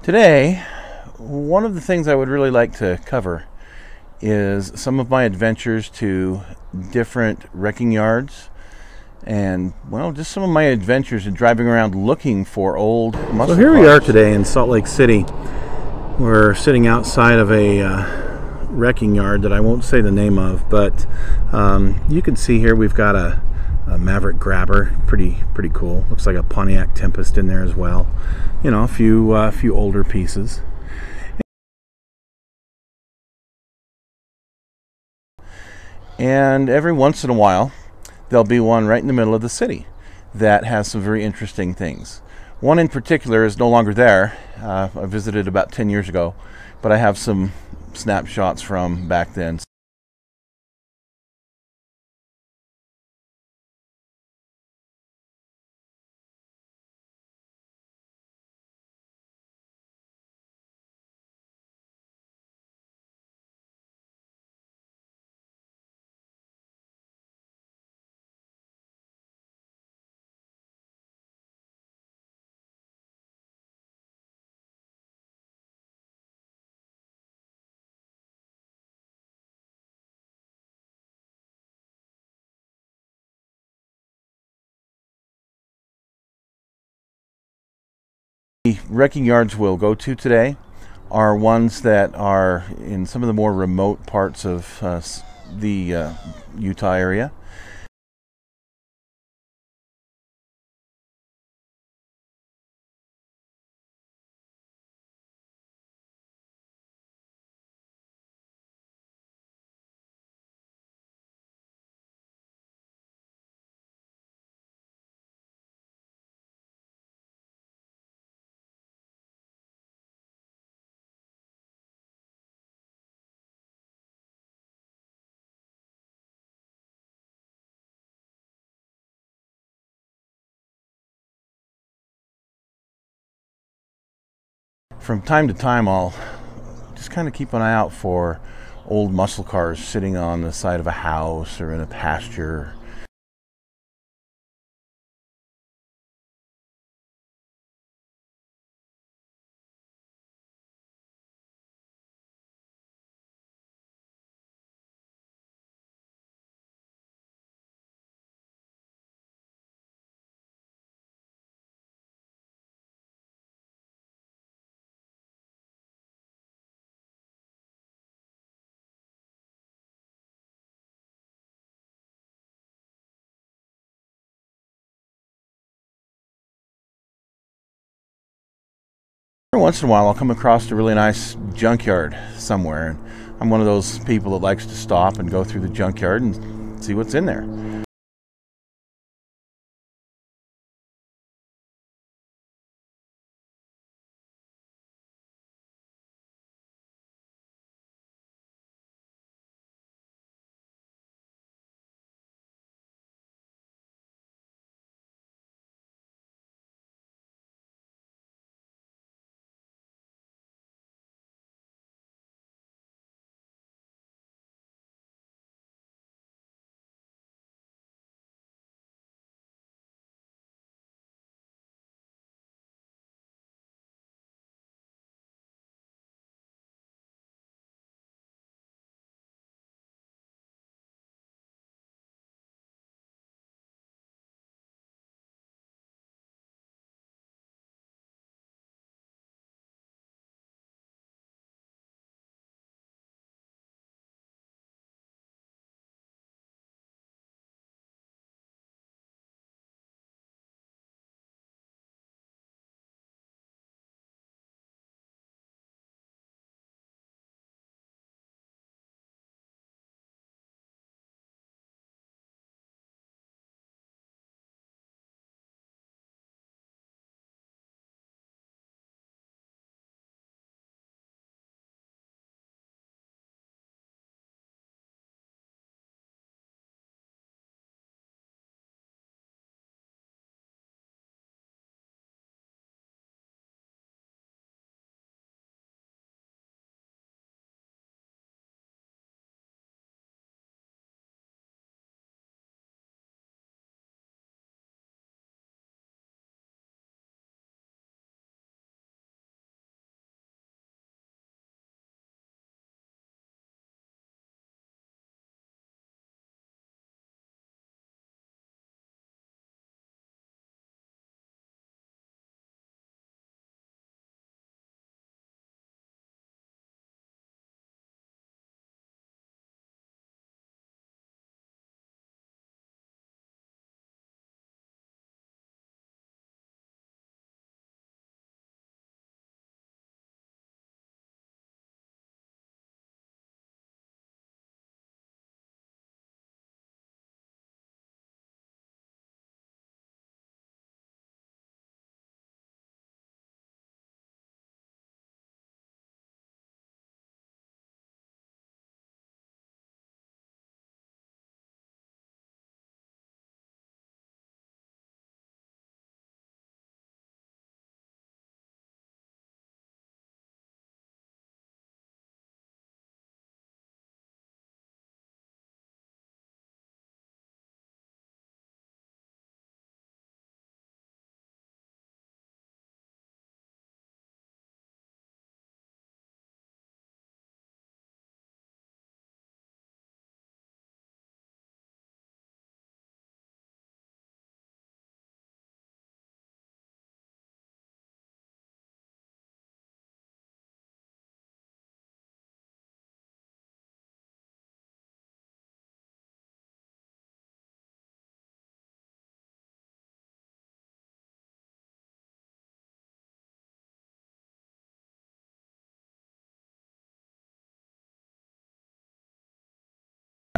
Today, one of the things I would really like to cover is some of my adventures to different wrecking yards and, well, just some of my adventures in driving around looking for old muscle So here we are cars. today in Salt Lake City. We're sitting outside of a wrecking yard that I won't say the name of, but you can see here we've got a Maverick Grabber, pretty cool. Looks like a Pontiac Tempest in there as well. You know, a few older pieces. And every once in a while, there'll be one right in the middle of the city that has some very interesting things. One in particular is no longer there. I visited about 10 years ago, but I have some snapshots from back then. The wrecking yards we'll go to today are ones that are in some of the more remote parts of the Utah area. From time to time, I'll just kind of keep an eye out for old muscle cars sitting on the side of a house or in a pasture. Every once in a while, I'll come across a really nice junkyard somewhere, and I'm one of those people that likes to stop and go through the junkyard and see what's in there.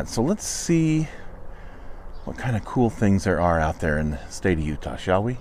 So let's see what kind of cool things there are out there in the state of Utah, shall we?